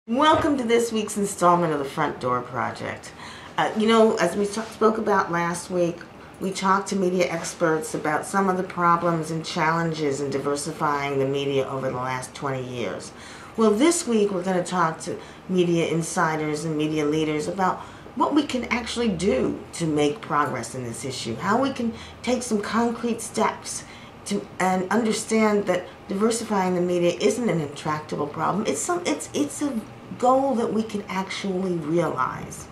Welcome to this week's installment of the Front Door Project. As we spoke about last week, we talked to media experts about some of the problems and challenges in diversifying the media over the last 20 years. Well, this week we're going to talk to media insiders and media leaders about what we can actually do to make progress in this issue, how we can take some concrete steps and understand that diversifying the media isn't an intractable problem. It's a goal that we can actually realize.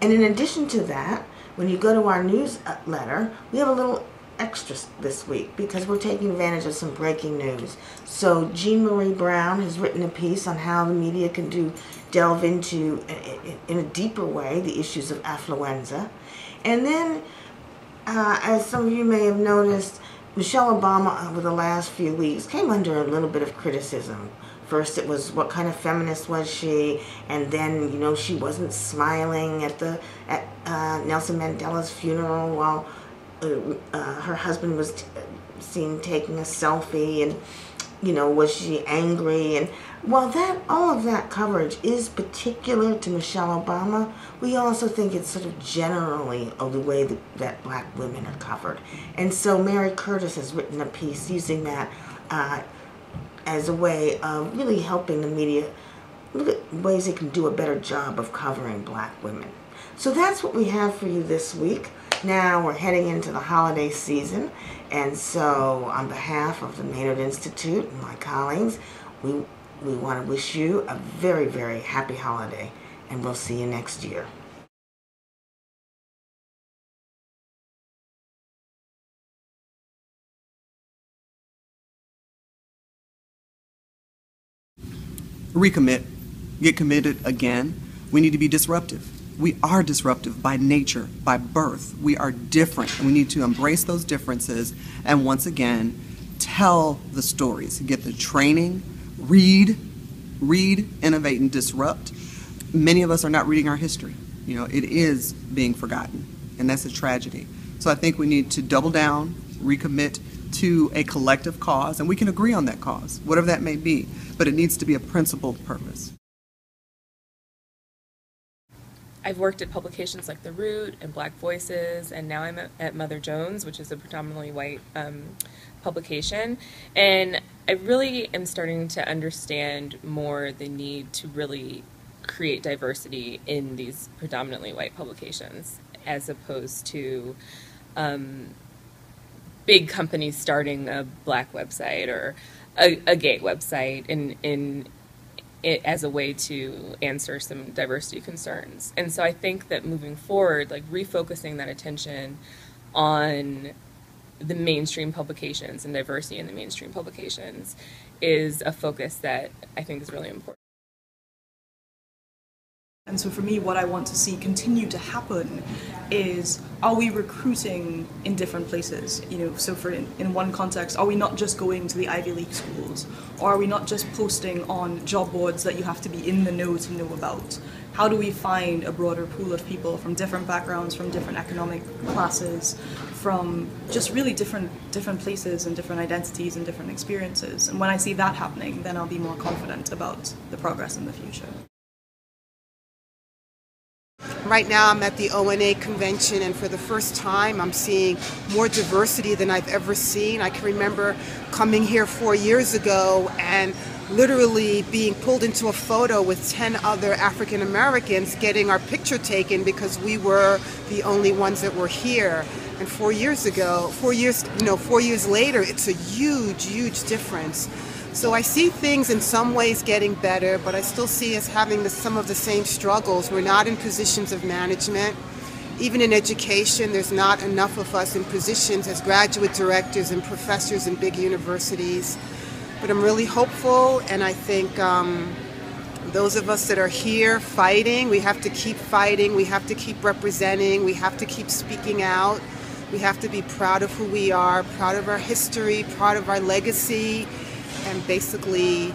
And in addition to that, when you go to our newsletter, we have a little extra this week because we're taking advantage of some breaking news. So Jean-Marie Brown has written a piece on how the media can delve into, in a deeper way, the issues of affluenza. And then, as some of you may have noticed, Michelle Obama, over the last few weeks, came under a little bit of criticism. First it was, what kind of feminist was she? And then, she wasn't smiling at Nelson Mandela's funeral while her husband was seen taking a selfie, and, was she angry? And while all of that coverage is particular to Michelle Obama, we also think it's sort of generally of the way that black women are covered. And so Mary Curtis has written a piece using that as a way of really helping the media look at ways they can do a better job of covering black women. So that's what we have for you this week. Now we're heading into the holiday season, and so on behalf of the Maynard Institute and my colleagues, we want to wish you a very, very happy holiday, and we'll see you next year. Recommit. Get committed again. We need to be disruptive. We are disruptive by nature, by birth. We are different, and we need to embrace those differences and once again tell the stories. Get the training, read, innovate, and disrupt. Many of us are not reading our history. It is being forgotten, and that's a tragedy. So I think we need to double down, recommit to a collective cause, and we can agree on that cause, whatever that may be, but it needs to be a principled purpose. I've worked at publications like The Root and Black Voices, and now I'm at Mother Jones, which is a predominantly white publication, and I really am starting to understand more the need to really create diversity in these predominantly white publications, as opposed to big companies starting a black website or a gay website in as a way to answer some diversity concerns. And so I think that moving forward, refocusing that attention on the mainstream publications and diversity in the mainstream publications is a focus that I think is really important. And so for me, what I want to see continue to happen is, are we recruiting in different places? So in one context, are we not just going to the Ivy League schools? Or are we not just posting on job boards that you have to be in the know to know about? How do we find a broader pool of people from different backgrounds, from different economic classes, from just really different places and different identities and different experiences? And when I see that happening, then I'll be more confident about the progress in the future. Right now I'm at the Ona Convention, and for the first time I'm seeing more diversity than I've ever seen. I can remember coming here 4 years ago and literally being pulled into a photo with 10 other African Americans getting our picture taken because we were the only ones that were here. And 4 years later, it's a huge difference. So I see things in some ways getting better, but I still see us having some of the same struggles. We're not in positions of management. Even in education, there's not enough of us in positions as graduate directors and professors in big universities. But I'm really hopeful, and I think those of us that are here fighting, we have to keep fighting, we have to keep representing, we have to keep speaking out. We have to be proud of who we are, proud of our history, proud of our legacy, and basically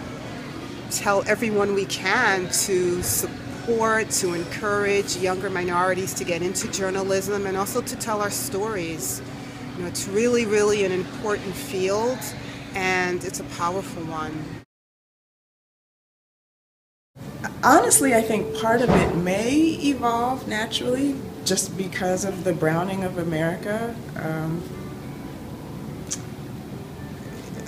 tell everyone we can to support, to encourage younger minorities to get into journalism and also to tell our stories. It's really an important field, and it's a powerful one. Honestly, I think part of it may evolve naturally just because of the browning of America.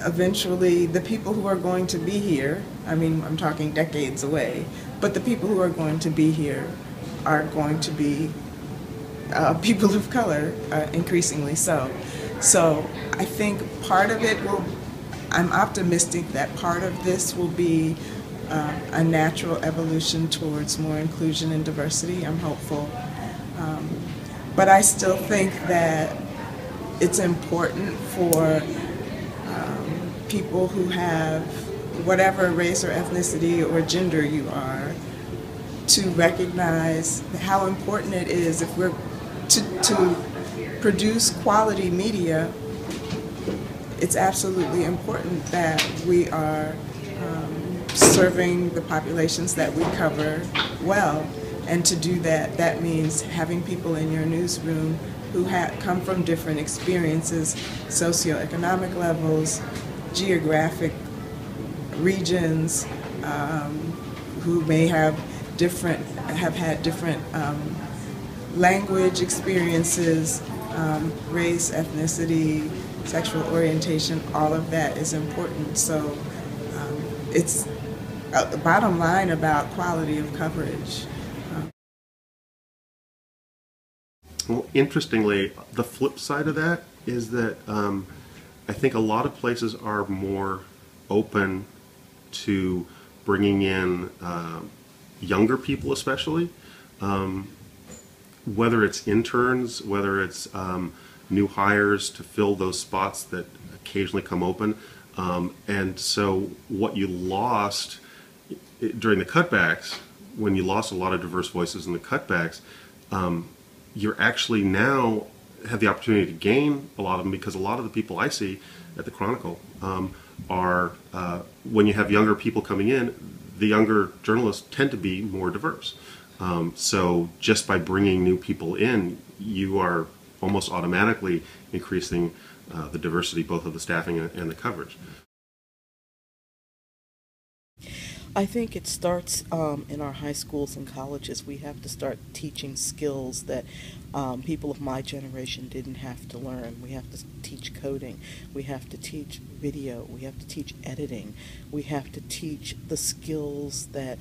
Eventually, the people who are going to be here, I mean, I'm talking decades away, but the people who are going to be here are going to be people of color, increasingly so. So I think part of it will, I'm optimistic that part of this will be a natural evolution towards more inclusion and diversity. I'm hopeful. But I still think that it's important for people who have whatever race or ethnicity or gender you are to recognize how important it is if we're to produce quality media. It's absolutely important that we are serving the populations that we cover well, and to do that, that means having people in your newsroom who come from different experiences, socioeconomic levels, geographic regions, who may have had different language experiences, race, ethnicity, sexual orientation. All of that is important. So it's the bottom line about quality of coverage. Well, interestingly, the flip side of that is that I think a lot of places are more open to bringing in younger people, especially, whether it's interns, whether it's new hires to fill those spots that occasionally come open. And so what you lost during the cutbacks, when you lost a lot of diverse voices in the cutbacks, you're actually now have the opportunity to gain a lot of them, because a lot of the people I see at the Chronicle are, when you have younger people coming in, the younger journalists tend to be more diverse. So just by bringing new people in, you are almost automatically increasing the diversity both of the staffing and the coverage. I think it starts in our high schools and colleges. We have to start teaching skills that people of my generation didn't have to learn. We have to teach coding. We have to teach video. We have to teach editing. We have to teach the skills that,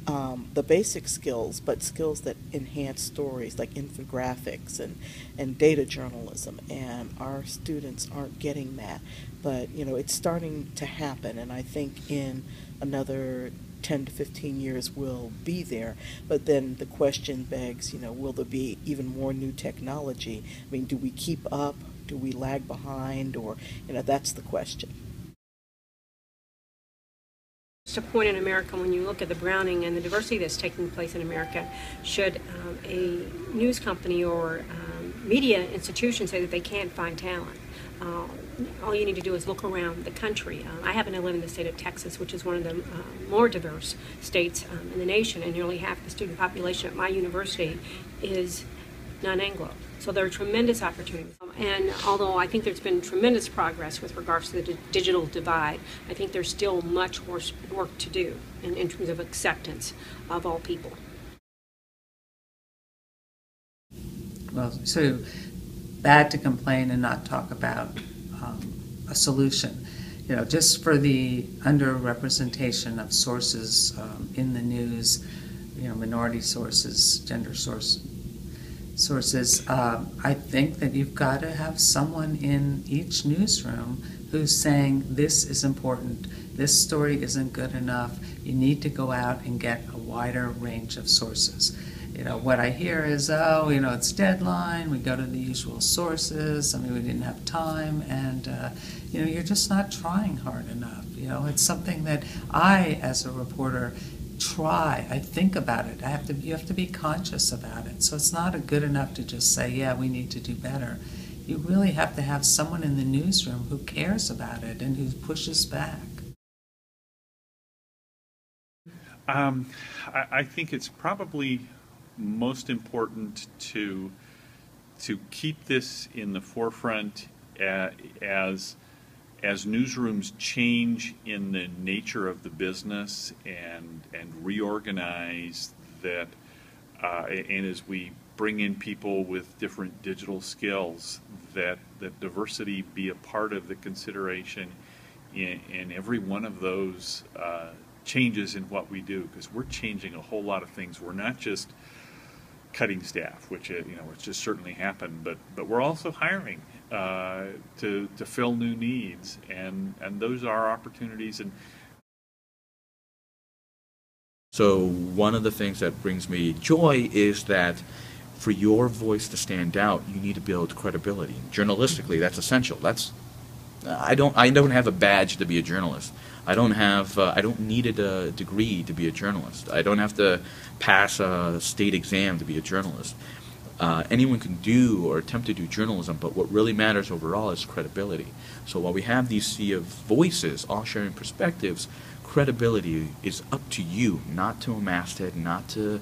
the basic skills, but skills that enhance stories, like infographics and data journalism. And our students aren't getting that. But, you know, it's starting to happen, and I think in another 10 to 15 years we'll be there. But then the question begs, you know, will there be even more new technology? I mean, do we keep up? Do we lag behind? Or, you know, that's the question. Just a point in America, when you look at the browning and the diversity that's taking place in America, should a news company or media institution say that they can't find talent? All you need to do is look around the country. I happen to live in the state of Texas, which is one of the more diverse states in the nation, and nearly half the student population at my university is non-Anglo. So there are tremendous opportunities. And although I think there's been tremendous progress with regards to the digital divide, I think there's still much work to do in terms of acceptance of all people. Well, so bad to complain and not talk about a solution. You know, just for the underrepresentation of sources in the news, you know, minority sources, gender sources, I think that you've got to have someone in each newsroom who's saying this is important, this story isn't good enough, you need to go out and get a wider range of sources. You know, what I hear is, oh, you know, it's deadline, we go to the usual sources, I mean, we didn't have time, and, you know, you're just not trying hard enough. You know, it's something that I, as a reporter, try. I think about it. You have to be conscious about it. So it's not good enough to just say, yeah, we need to do better. You really have to have someone in the newsroom who cares about it and who pushes back. I think it's probably most important to keep this in the forefront as as newsrooms change in the nature of the business and reorganize that, and as we bring in people with different digital skills, that diversity be a part of the consideration in every one of those changes in what we do, because we're changing a whole lot of things. We're not just cutting staff, which which just certainly happened, but we're also hiring to fill new needs, and those are opportunities. And so one of the things that brings me joy is that for your voice to stand out, you need to build credibility. Journalistically, that's essential. I don't have a badge to be a journalist. I don't need a degree to be a journalist. I don't have to pass a state exam to be a journalist. Anyone can do or attempt to do journalism, but what really matters overall is credibility. So while we have these sea of voices all sharing perspectives, credibility is up to you, not to a masthead, not to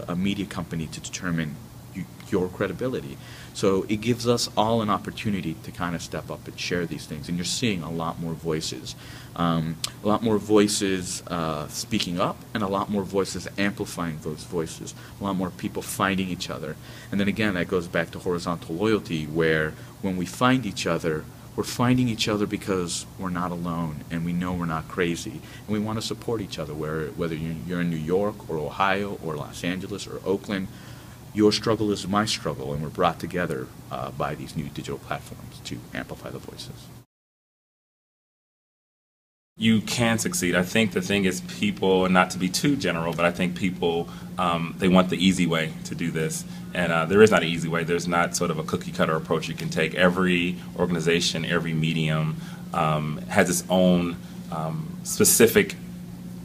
a media company to determine your credibility. So it gives us all an opportunity to kind of step up and share these things, and you're seeing a lot more voices. Speaking up, and a lot more voices amplifying those voices, a lot more people finding each other. And then again, that goes back to horizontal loyalty, where when we find each other, we're finding each other because we're not alone, and we know we're not crazy, and we want to support each other, whether you're in New York or Ohio or Los Angeles or Oakland. Your struggle is my struggle, and we're brought together by these new digital platforms to amplify the voices. You can succeed. I think the thing is people, and not to be too general, but I think people, they want the easy way to do this. And there is not an easy way. There's not sort of a cookie cutter approach you can take. Every organization, every medium has its own specific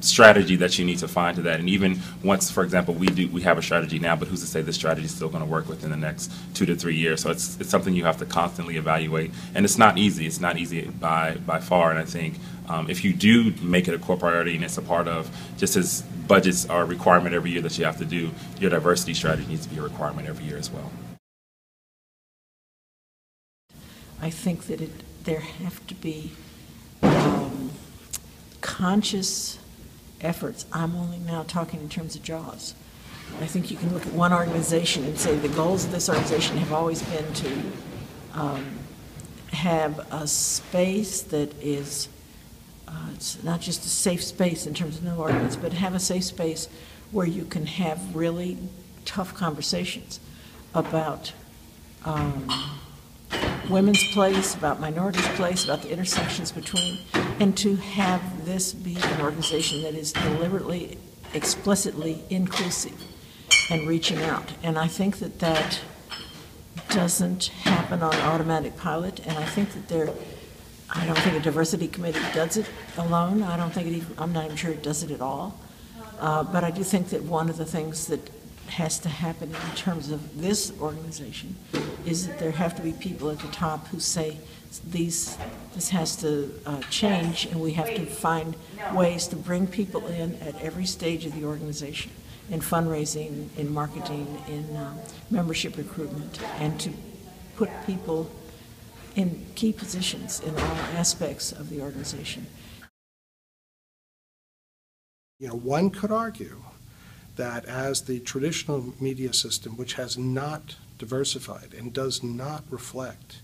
strategy that you need to find to that. And even once, for example, we have a strategy now, but who's to say this strategy is still going to work within the next 2 to 3 years? So it's something you have to constantly evaluate, and it's not easy. It's not easy by far. And I think if you do make it a core priority, and it's a part of, just as budgets are a requirement every year that you have to do, your diversity strategy needs to be a requirement every year as well. I think that there have to be conscious efforts. I'm only now talking in terms of JAWS. I think you can look at one organization and say the goals of this organization have always been to have a space that is, it's not just a safe space in terms of no arguments, but have a safe space where you can have really tough conversations about women's place, about minorities' place, about the intersections between, and to have this be an organization that is deliberately, explicitly inclusive and reaching out. And I think that that doesn't happen on automatic pilot, and I think that I don't think a diversity committee does it alone. I don't think I'm not even sure it does it at all. But I do think that one of the things that has to happen in terms of this organization is that there have to be people at the top who say this has to change, and we have to find ways to bring people in at every stage of the organization, in fundraising, in marketing, in membership recruitment, and to put people in key positions in all aspects of the organization. One could argue that as the traditional media system, which has not diversified and does not reflect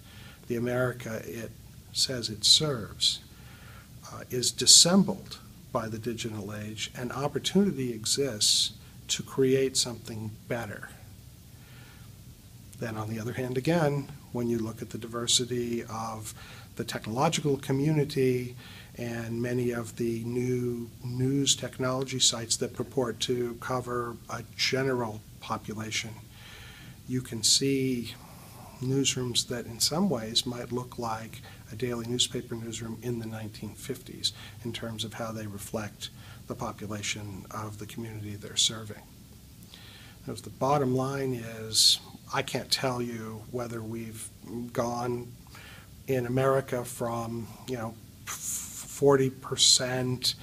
the America it says it serves, is dissembled by the digital age, an opportunity exists to create something better. Then on the other hand, again, when you look at the diversity of the technological community and many of the new news technology sites that purport to cover a general population, you can see newsrooms that in some ways might look like a daily newspaper newsroom in the 1950s in terms of how they reflect the population of the community they're serving. As the bottom line is, I can't tell you whether we've gone in America from 40%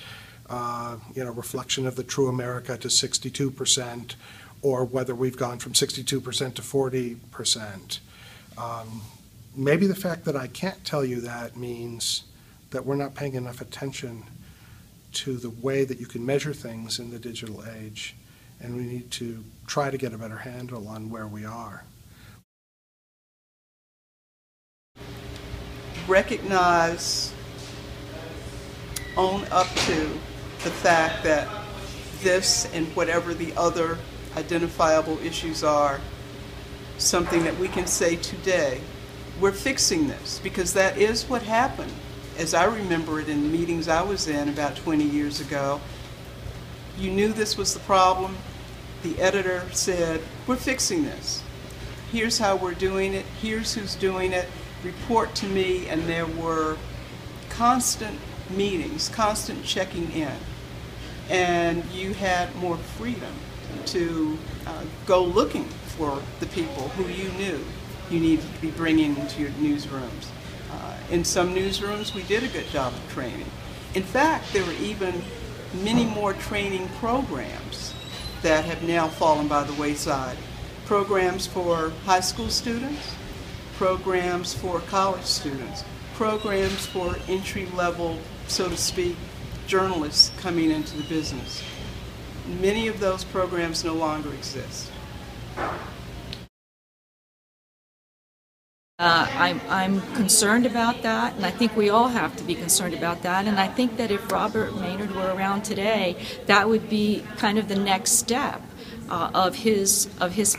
reflection of the true America to 62%, or whether we've gone from 62% to 40%. maybe the fact that I can't tell you that means that we're not paying enough attention to the way that you can measure things in the digital age, and we need to try to get a better handle on where we are. Recognize, own up to the fact that this and whatever the other identifiable issues are, something that we can say today, we're fixing this, because that is what happened. As I remember it in the meetings I was in about 20 years ago, you knew this was the problem. The editor said, we're fixing this. Here's how we're doing it. Here's who's doing it. Report to me. And there were constant meetings, constant checking in. And you had more freedom to go looking for the people who you knew you needed to be bringing into your newsrooms. In some newsrooms, we did a good job of training. In fact, there were even many more training programs that have now fallen by the wayside. Programs for high school students, programs for college students, programs for entry-level, so to speak, journalists coming into the business. Many of those programs no longer exist. I'm concerned about that, and I think we all have to be concerned about that. And I think that if Robert Maynard were around today, that would be kind of the next step of his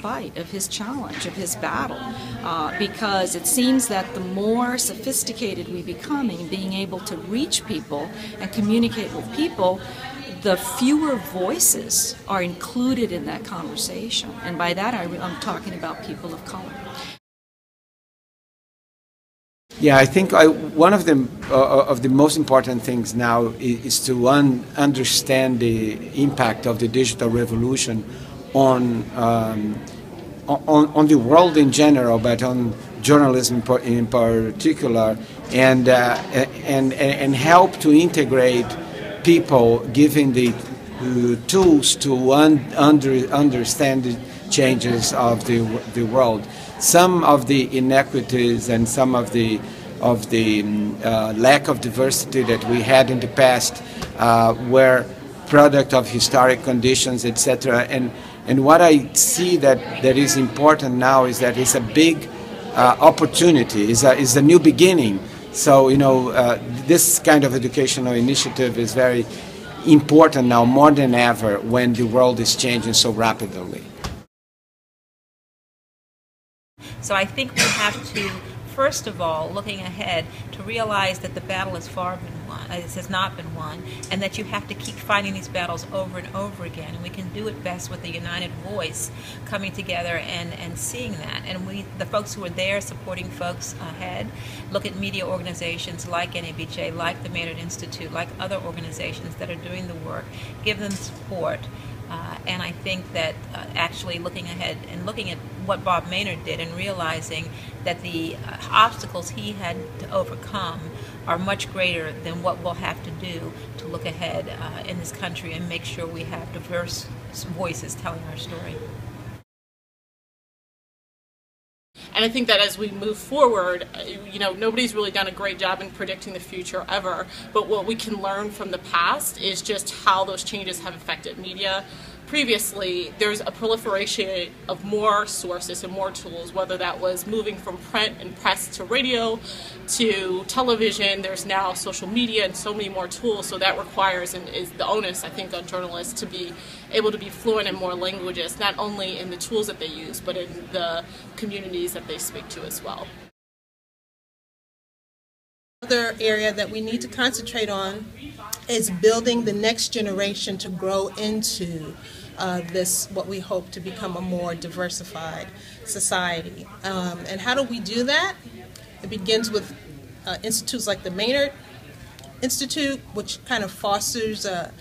fight, of his challenge, of his battle, because it seems that the more sophisticated we become in being able to reach people and communicate with people, the fewer voices are included in that conversation. And by that I'm talking about people of color. Yeah, I think one of the most important things now is to understand the impact of the digital revolution on the world in general, but on journalism in particular, and help to integrate people, giving the tools to understand the changes of the world. Some of the inequities and some of the lack of diversity that we had in the past were product of historic conditions, etc. And what I see that is important now is that it's a big opportunity, is a new beginning. So, this kind of educational initiative is very important now, more than ever, when the world is changing so rapidly. So I think we have to, first of all, looking ahead, to realize that the battle has has not been won, and that you have to keep fighting these battles over and over again. And we can do it best with a united voice coming together and seeing that. And the folks who are there supporting folks ahead, look at media organizations like NABJ, like the Maynard Institute, like other organizations that are doing the work, give them support. And I think that actually looking ahead and looking at what Bob Maynard did and realizing that the obstacles he had to overcome are much greater than what we'll have to do to look ahead in this country and make sure we have diverse voices telling our story. And I think that as we move forward, nobody's really done a great job in predicting the future ever, but what we can learn from the past is just how those changes have affected media. Previously, there's a proliferation of more sources and more tools, whether that was moving from print and press to radio to television. There's now social media and so many more tools, so that requires and is the onus, I think, on journalists to be able to be fluent in more languages, not only in the tools that they use, but in the communities that they speak to as well. Another area that we need to concentrate on is building the next generation to grow into this, what we hope to become a more diversified society. And how do we do that? It begins with institutes like the Maynard Institute, which kind of fosters a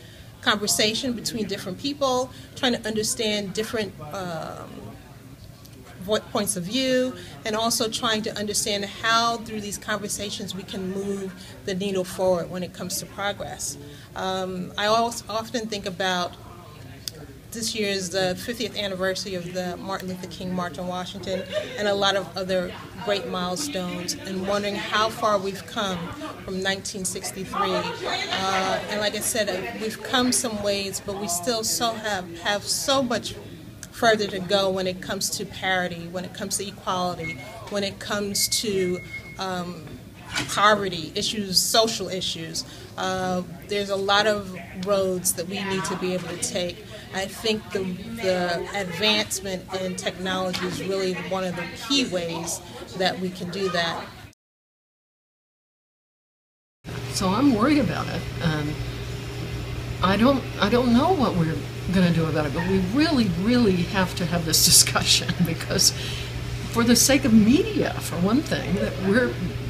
conversation between different people, trying to understand different points of view, and also trying to understand how through these conversations we can move the needle forward when it comes to progress. I also often think about this year's the 50th anniversary of the Martin Luther King March on Washington, and a lot of other great milestones and wondering how far we've come from 1963. And like I said, we've come some ways, but we still have so much further to go when it comes to parity, when it comes to equality, when it comes to poverty issues, social issues. There's a lot of roads that we need to be able to take. I think the advancement in technology is really one of the key ways that we can do that. So I'm worried about it. I don't know what we're going to do about it, but we really, really have to have this discussion because, for the sake of media, for one thing, that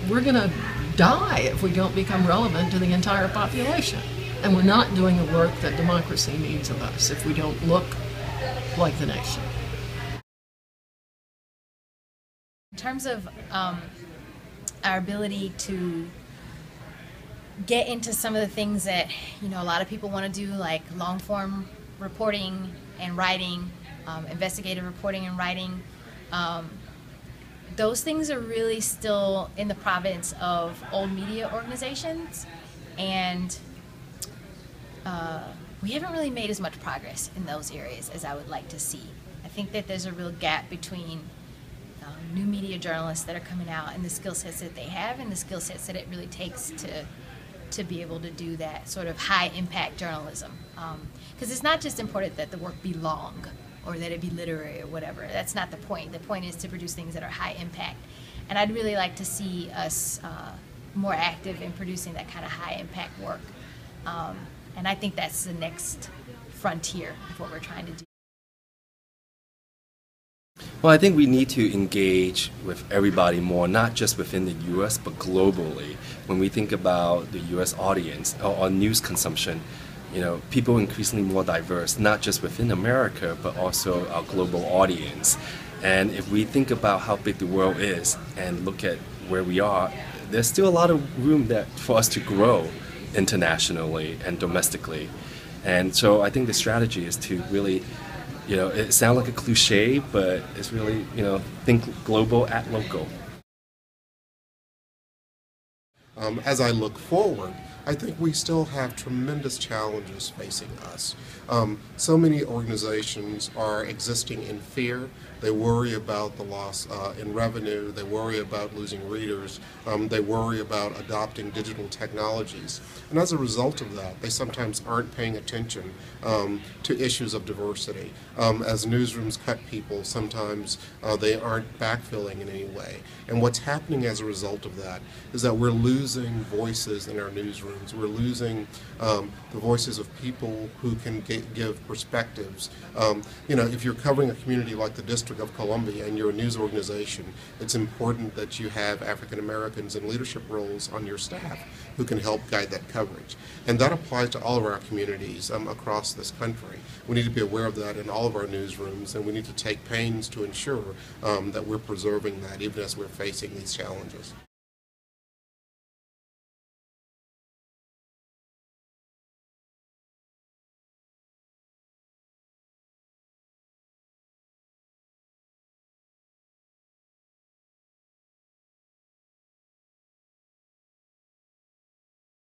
we're going to die if we don't become relevant to the entire population. And we're not doing the work that democracy needs of us if we don't look like the nation. In terms of our ability to get into some of the things that a lot of people want to do, like long-form reporting and writing, investigative reporting and writing, those things are really still in the province of old media organizations, and we haven't really made as much progress in those areas as I would like to see. I think that there's a real gap between new media journalists that are coming out and the skill sets that they have and the skill sets that it really takes to be able to do that sort of high-impact journalism. Because it's not just important that the work be long or that it be literary or whatever. That's not the point. The point is to produce things that are high-impact. And I'd really like to see us more active in producing that kind of high-impact work. And I think that's the next frontier of what we're trying to do. Well, I think we need to engage with everybody more, not just within the U.S., but globally. When we think about the U.S. audience or news consumption, people are increasingly more diverse, not just within America, but also our global audience. And if we think about how big the world is and look at where we are, there's still a lot of room for us to grow internationally and domestically. And so I think the strategy is to really, it sounds like a cliche, but it's really, think global, act local. As I look forward, I think we still have tremendous challenges facing us. So many organizations are existing in fear. They worry about the loss in revenue. They worry about losing readers. They worry about adopting digital technologies. And as a result of that, they sometimes aren't paying attention to issues of diversity. As newsrooms cut people, sometimes they aren't backfilling in any way. And what's happening as a result of that is that we're losing voices in our newsrooms. We're losing the voices of people who can give perspectives. If you're covering a community like the District of Columbia and you're a news organization, it's important that you have African Americans in leadership roles on your staff who can help guide that coverage. And that applies to all of our communities across this country. We need to be aware of that in all of our newsrooms, and we need to take pains to ensure that we're preserving that even as we're facing these challenges.